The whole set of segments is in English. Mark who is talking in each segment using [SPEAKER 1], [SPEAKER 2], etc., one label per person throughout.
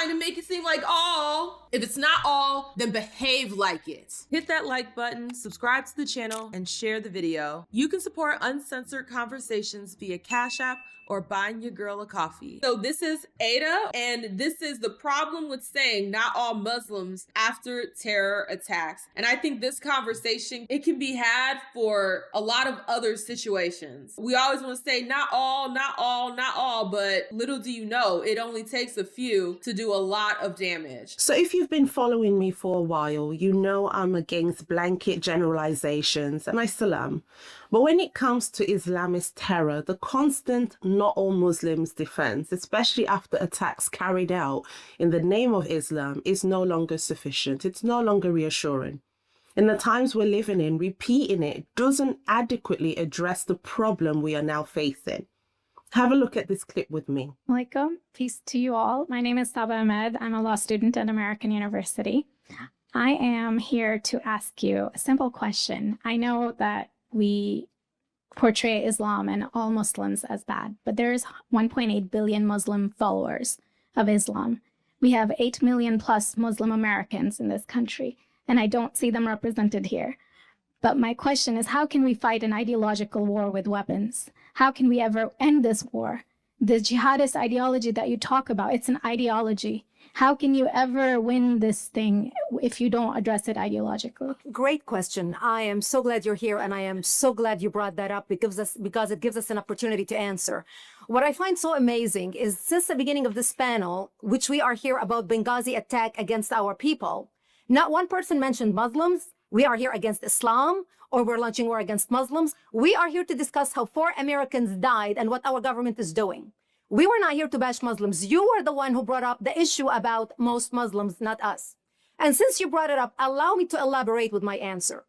[SPEAKER 1] trying to make it seem like all. If it's not all, then behave like it. Hit that like button, subscribe to the channel, and share the video. You can support uncensored conversations via Cash App or buying your girl a coffee. So this is Ada, and this is the problem with saying not all Muslims after terror attacks. And I think this conversation, it can be had for a lot of other situations. We always want to say not all, not all, not all, but little do you know, it only takes a few to do a lot of damage.
[SPEAKER 2] So if you've been following me for a while, you know I'm against blanket generalizations, and I still am. But when it comes to Islamist terror, the constant not all Muslims defense, especially after attacks carried out in the name of Islam, is no longer sufficient. It's no longer reassuring. In the times we're living in, repeating it doesn't adequately address the problem we are now facing. Have a look at this clip with me.
[SPEAKER 3] Alaikum. Peace to you all. My name is Saba Ahmed. I'm a law student at American University. I am here to ask you a simple question. I know that we portray Islam and all Muslims as bad, but there's 1.8 billion Muslim followers of Islam. We have 8 million plus Muslim Americans in this country, and I don't see them represented here. But my question is, how can we fight an ideological war with weapons? How can we ever end this war? The jihadist ideology that you talk about, it's an ideology. How can you ever win this thing if you don't address it ideologically?
[SPEAKER 4] Great question. I am so glad you're here, and I am so glad you brought that up because it gives us an opportunity to answer. What I find so amazing is since the beginning of this panel, which we are here about Benghazi attack against our people, not one person mentioned Muslims. We are here against Islam, or we're launching war against Muslims. We are here to discuss how 4 Americans died and what our government is doing. We were not here to bash Muslims. You were the one who brought up the issue about most Muslims, not us. And since you brought it up, allow me to elaborate with my answer.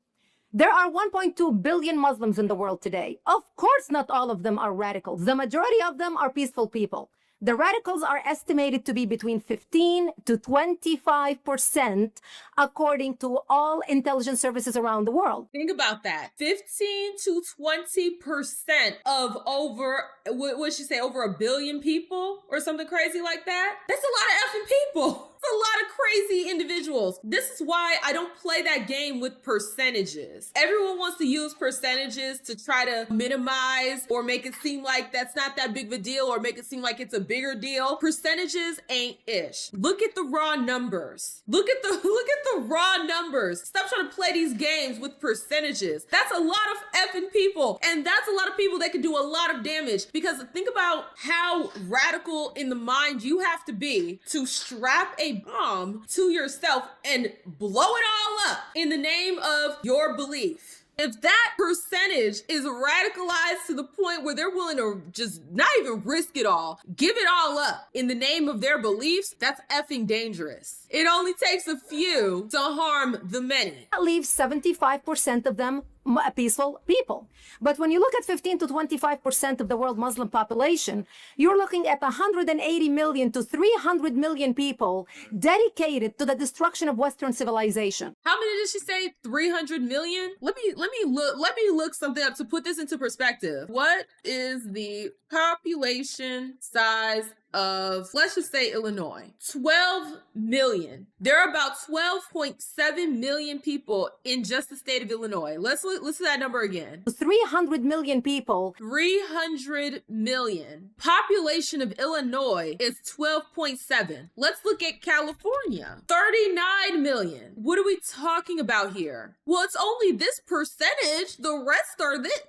[SPEAKER 4] There are 1.2 billion Muslims in the world today. Of course, not all of them are radicals. The majority of them are peaceful people. The radicals are estimated to be between 15 to 25%, according to all intelligence services around the world.
[SPEAKER 1] Think about that. 15 to 20% of over, what should say, over 1 billion people or something crazy like that. That's a lot of effing people. It's a lot of crazy individuals. This is why I don't play that game with percentages. Everyone wants to use percentages to try to minimize or make it seem like that's not that big of a deal or make it seem like it's a bigger deal. Percentages ain't ish. Look at the raw numbers. Look at the raw numbers. Stop trying to play these games with percentages. That's a lot of effing people. And that's a lot of people that can do a lot of damage, because think about how radical in the mind you have to be to strap a bomb to yourself and blow it all up in the name of your belief. If that percentage is radicalized to the point where they're willing to just not even risk it all, give it all up in the name of their beliefs, that's effing dangerous. It only takes a few to harm the many.
[SPEAKER 4] That leaves 75% of them peaceful people. But when you look at 15 to 25% of the world Muslim population, you're looking at 180 million to 300 million people dedicated to the destruction of Western civilization.
[SPEAKER 1] How many did she say? 300 million? Let me look something up to put this into perspective. What is the population size of, let's just say, Illinois? 12 million. There are about 12.7 million people in just the state of Illinois. Let's see that number again.
[SPEAKER 4] 300 million people.
[SPEAKER 1] 300 million. Population of Illinois is 12.7. Let's look at California. 39 million. What are we talking about here? Well, it's only this percentage. The rest are this.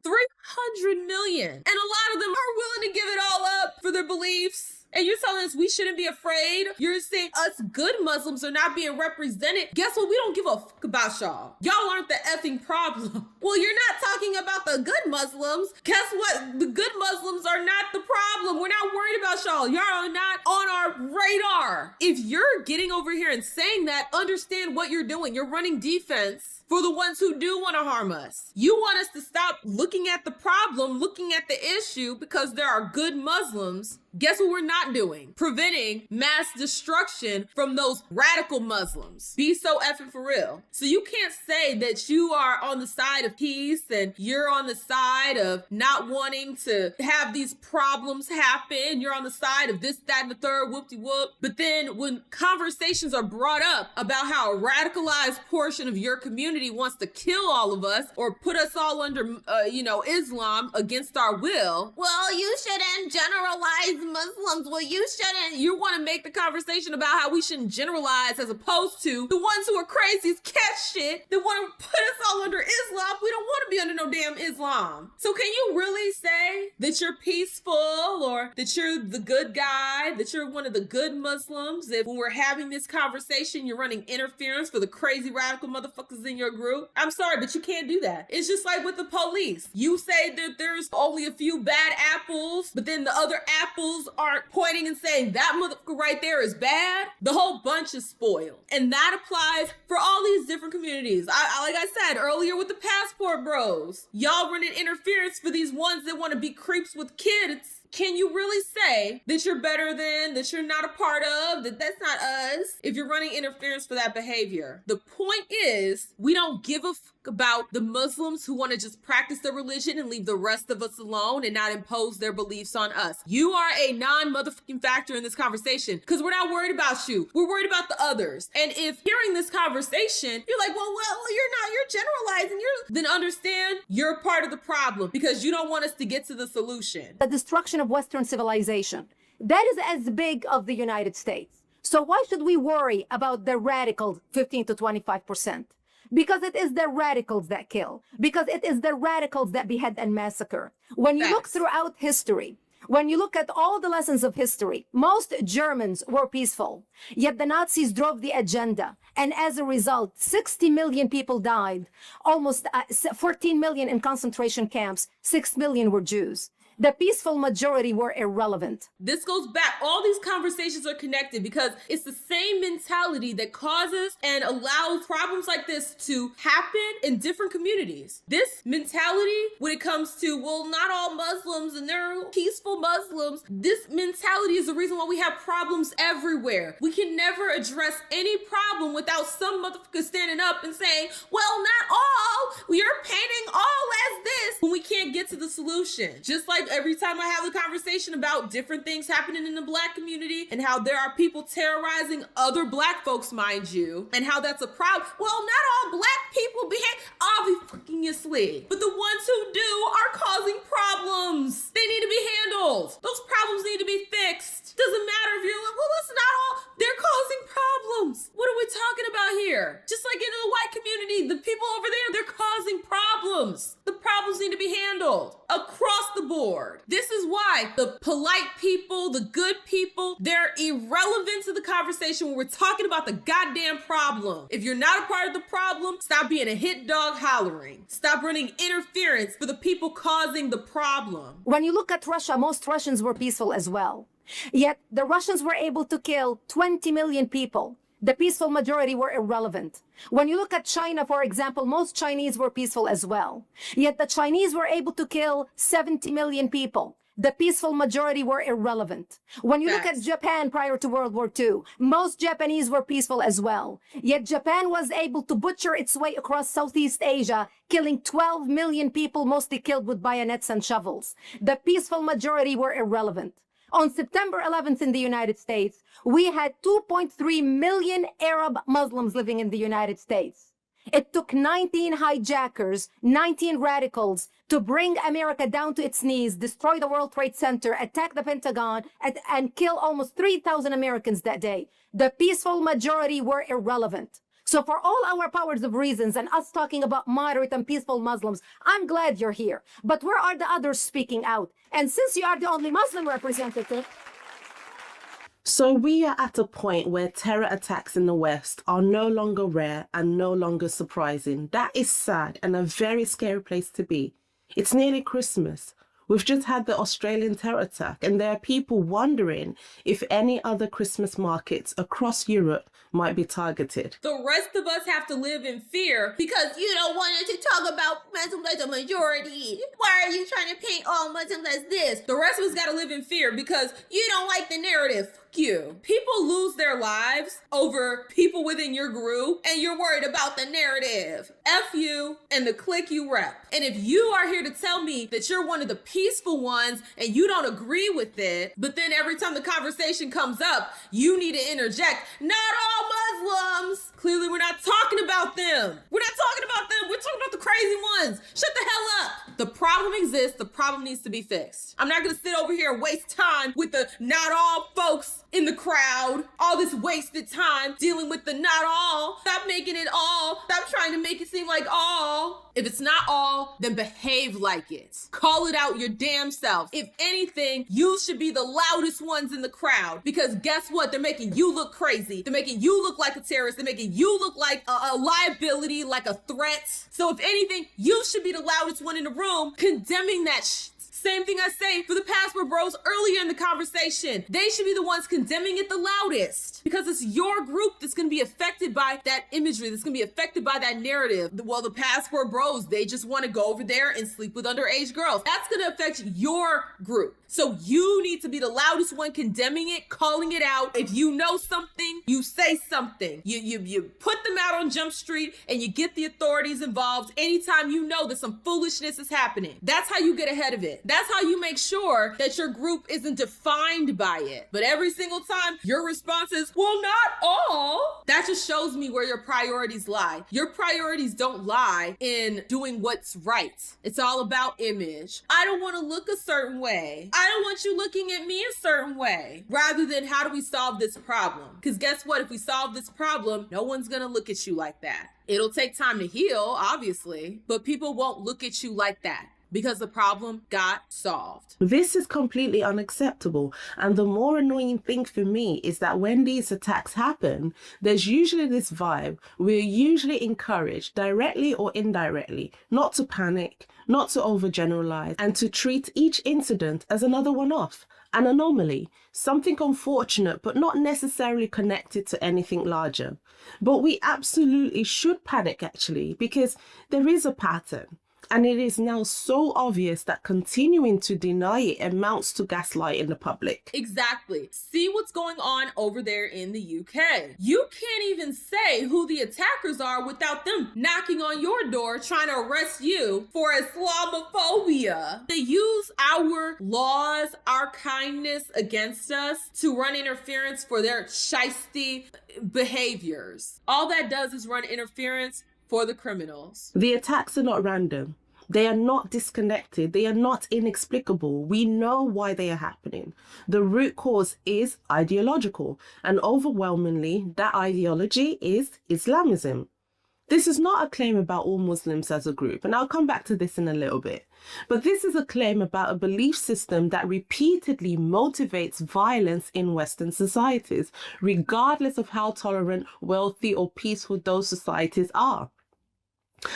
[SPEAKER 1] 300 million. And a lot of them are willing to give it all up for their beliefs. And you're telling us we shouldn't be afraid? You're saying us good Muslims are not being represented? Guess what? We don't give a fuck about y'all. Y'all aren't the effing problem. Well, you're not talking about the good Muslims. Guess what? The good Muslims are not the problem. We're not worried about y'all. Y'all are not on our radar. If you're getting over here and saying that, understand what you're doing. You're running defense for the ones who do want to harm us. You want us to stop looking at the problem, looking at the issue, because there are good Muslims Guess what we're not doing? Preventing mass destruction from those radical Muslims. Be so effing for real. So you can't say that you are on the side of peace and you're on the side of not wanting to have these problems happen. You're on the side of this, that, and the third, whoop-de-whoop. But then when conversations are brought up about how a radicalized portion of your community wants to kill all of us or put us all under, Islam against our will, well, you shouldn't generalize Muslims. Well, you want to make the conversation about how we shouldn't generalize as opposed to the ones who are crazy as cat shit that want to put us all under Islam. We don't want to be under no damn Islam. So can you really say that you're peaceful or that you're the good guy, that you're one of the good Muslims, if when we're having this conversation, you're running interference for the crazy radical motherfuckers in your group? I'm sorry, but you can't do that. It's just like with the police. You say that there's only a few bad apples, but then the other apples aren't pointing and saying that motherfucker right there is bad. The whole bunch is spoiled. And that applies for all these different communities. Like I said earlier with the passport bros, y'all running interference for these ones that want to be creeps with kids. Can you really say that you're better than, that you're not a part of, that that's not us, if you're running interference for that behavior? The point is, we don't give a fuck about the Muslims who want to just practice their religion and leave the rest of us alone and not impose their beliefs on us. You are a non-motherfucking factor in this conversation because we're not worried about you. We're worried about the others. And if hearing this conversation, you're like, well, you're generalizing, then understand you're part of the problem because you don't want us to get to the solution.
[SPEAKER 4] The destruction of Western civilization, that is as big of the United States. So why should we worry about the radical 15 to 25%? Because it is the radicals that kill. Because it is the radicals that behead and massacre. When you look throughout history, when you look at all the lessons of history, most Germans were peaceful, yet the Nazis drove the agenda. And as a result, 60 million people died, almost 14 million in concentration camps, 6 million were Jews. The peaceful majority were irrelevant.
[SPEAKER 1] This goes back. All these conversations are connected because it's the same mentality that causes and allows problems like this to happen in different communities. This mentality, when it comes to, well, not all Muslims and they're peaceful Muslims, this mentality is the reason why we have problems everywhere. We can never address any problem without some motherfucker standing up and saying, well, not all. You're painting all as this when we can't get to the solution. Just like every time I have a conversation about different things happening in the Black community and how there are people terrorizing other Black folks, mind you, and how that's a problem. Well, not all Black people behave obviously, but the ones who do are causing problems. They need to be handled. Those problems need to be fixed. Doesn't matter if you're like, well, it's not all. They're causing problems. What are we talking about here? Just like in the white community, the people over there, they're causing problems. The problems need to be handled across the board. This is why the polite people, the good people, they're irrelevant to the conversation when we're talking about the goddamn problem. If you're not a part of the problem, stop being a hit dog hollering. Stop running interference for the people causing the problem.
[SPEAKER 4] When you look at Russia, most Russians were peaceful as well. Yet the Russians were able to kill 20 million people. The peaceful majority were irrelevant. When you look at China, for example, most Chinese were peaceful as well. Yet the Chinese were able to kill 70 million people. The peaceful majority were irrelevant. When you look at Japan prior to World War II, most Japanese were peaceful as well. Yet Japan was able to butcher its way across Southeast Asia, killing 12 million people, mostly killed with bayonets and shovels. The peaceful majority were irrelevant. On September 11th in the United States, we had 2.3 million Arab Muslims living in the United States. It took 19 hijackers, 19 radicals to bring America down to its knees, destroy the World Trade Center, attack the Pentagon, and kill almost 3,000 Americans that day. The peaceful majority were irrelevant. So for all our powers of reasons and us talking about moderate and peaceful Muslims, I'm glad you're here. But where are the others speaking out? And since you are the only Muslim representative...
[SPEAKER 2] So we are at a point where terror attacks in the West are no longer rare and no longer surprising. That is sad and a very scary place to be. It's nearly Christmas. We've just had the Australian terror attack, and there are people wondering if any other Christmas markets across Europe might be targeted.
[SPEAKER 1] The rest of us have to live in fear because you don't want us to talk about Muslims as a majority. Why are you trying to paint all Muslims as this? The rest of us got to live in fear because you don't like the narrative. Fuck you. People lose their lives over people within your group, and you're worried about the narrative. F you and the clique you rep. And if you are here to tell me that you're one of the peaceful ones and you don't agree with it, but then every time the conversation comes up, you need to interject, not all Muslims. Clearly, we're not talking about them. We're not talking about them. We're talking about the crazy ones. Shut the hell up. The problem exists. The problem needs to be fixed. I'm not going to sit over here and waste time with the not all folks in the crowd. All this wasted time dealing with the not all. Stop making it all. Stop trying to make it seem like all. If it's not all, then behave like it. Call it out your damn self. If anything, you should be the loudest ones in the crowd because guess what? They're making you look crazy. They're making you look like a terrorist. They're making you look like a liability, like a threat. So if anything, you should be the loudest one in the room condemning that shit. Same thing I say for the Passport Bros earlier in the conversation. They should be the ones condemning it the loudest because it's your group that's going to be affected by that imagery, that's going to be affected by that narrative. Well, the Passport Bros, they just want to go over there and sleep with underage girls. That's going to affect your group. So you need to be the loudest one condemning it, calling it out. If you know something, you say something. You put them out on Jump Street and you get the authorities involved anytime you know that some foolishness is happening. That's how you get ahead of it. That's how you make sure that your group isn't defined by it. But every single time your response is, well, not all. That just shows me where your priorities lie. Your priorities don't lie in doing what's right. It's all about image. I don't want to look a certain way. I don't want you looking at me a certain way. Rather than how do we solve this problem? Because guess what? If we solve this problem, no one's going to look at you like that. It'll take time to heal, obviously, but people won't look at you like that. Because the problem got solved.
[SPEAKER 2] This is completely unacceptable. And the more annoying thing for me is that when these attacks happen, there's usually this vibe. We're usually encouraged, directly or indirectly, not to panic, not to overgeneralize, and to treat each incident as another one-off, an anomaly, something unfortunate but not necessarily connected to anything larger. But we absolutely should panic, actually, because there is a pattern. And it is now so obvious that continuing to deny it amounts to gaslighting the public.
[SPEAKER 1] Exactly. See what's going on over there in the UK. You can't even say who the attackers are without them knocking on your door trying to arrest you for Islamophobia. They use our laws, our kindness against us to run interference for their shiesty behaviors. All that does is run interference for the criminals.
[SPEAKER 2] The attacks are not random. They are not disconnected. They are not inexplicable. We know why they are happening. The root cause is ideological, and overwhelmingly, that ideology is Islamism. This is not a claim about all Muslims as a group, and I'll come back to this in a little bit. But this is a claim about a belief system that repeatedly motivates violence in Western societies, regardless of how tolerant, wealthy, or peaceful those societies are.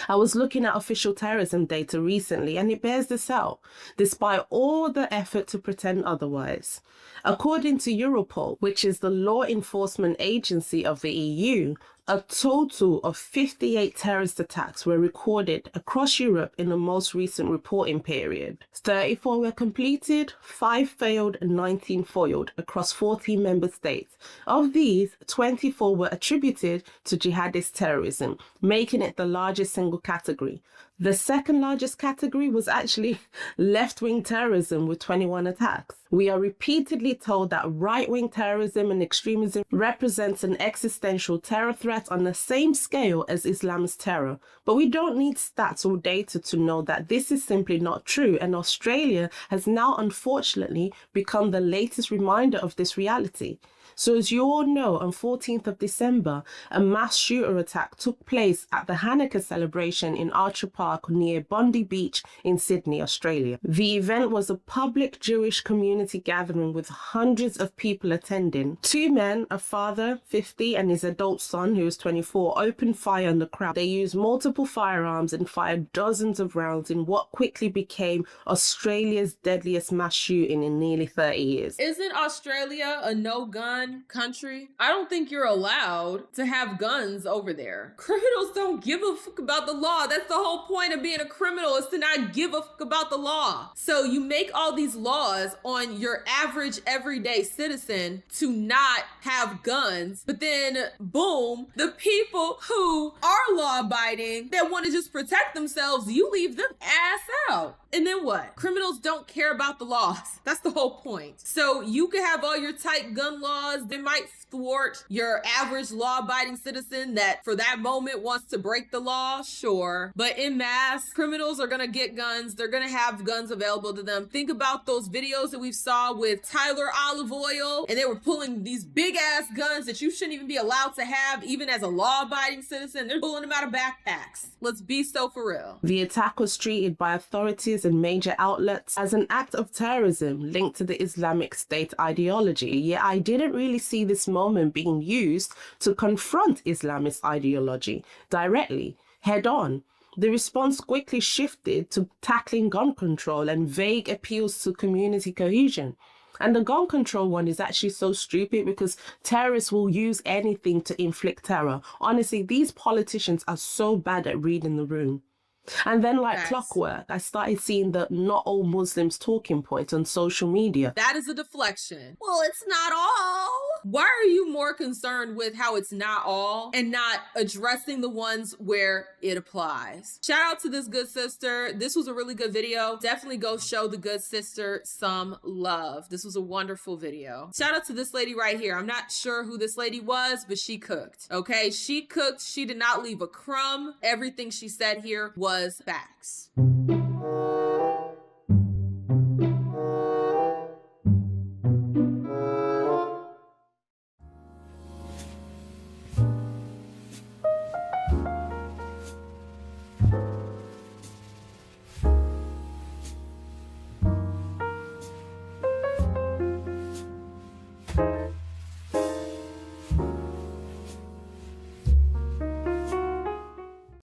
[SPEAKER 2] I was looking at official terrorism data recently, and it bears this out, despite all the effort to pretend otherwise. According to Europol, which is the law enforcement agency of the EU, a total of 58 terrorist attacks were recorded across Europe in the most recent reporting period. 34 were completed, 5 failed, and 19 foiled across 14 member states. Of these, 24 were attributed to jihadist terrorism, making it the largest single category. The second largest category was actually left-wing terrorism with 21 attacks. We are repeatedly told that right-wing terrorism and extremism represents an existential terror threat on the same scale as Islamist terror. But we don't need stats or data to know that this is simply not true, and Australia has now unfortunately become the latest reminder of this reality. So as you all know, on 14th of December, a mass shooter attack took place at the Hanukkah celebration in Archer Park near Bondi Beach in Sydney, Australia. The event was a public Jewish community gathering with hundreds of people attending. Two men, a father, 50, and his adult son, who was 24, opened fire on the crowd. They used multiple firearms and fired dozens of rounds in what quickly became Australia's deadliest mass shooting in nearly 30 years.
[SPEAKER 1] Isn't Australia a no-gun country? I don't think you're allowed to have guns over there. Criminals don't give a fuck about the law. That's the whole point of being a criminal, is to not give a fuck about the law. So you make all these laws on your average everyday citizen to not have guns, but then boom, the people who are law-abiding that want to just protect themselves, you leave them ass out. And then what? Criminals don't care about the laws. That's the whole point. So you can have all your tight gun laws. They might thwart your average law-abiding citizen that for that moment wants to break the law, sure. But en masse, criminals are gonna get guns. They're gonna have guns available to them. Think about those videos that we saw with Tyler Olive Oil, and they were pulling these big-ass guns that you shouldn't even be allowed to have, even as a law-abiding citizen. They're pulling them out of backpacks. Let's be so for real.
[SPEAKER 2] The attack was treated by authorities and major outlets as an act of terrorism linked to the Islamic State ideology. Yet I didn't really see this moment being used to confront Islamist ideology directly, head on. The response quickly shifted to tackling gun control and vague appeals to community cohesion. And the gun control one is actually so stupid because terrorists will use anything to inflict terror. Honestly, these politicians are so bad at reading the room. And then like clockwork, I started seeing the not all Muslims talking point on social media.
[SPEAKER 1] That is a deflection. Well, it's not all. Why are you more concerned with how it's not all and not addressing the ones where it applies? Shout out to this good sister. This was a really good video. Definitely go show the good sister some love. This was a wonderful video. Shout out to this lady right here. I'm not sure who this lady was, but she cooked. Okay, she cooked. She did not leave a crumb. Everything she said here was facts.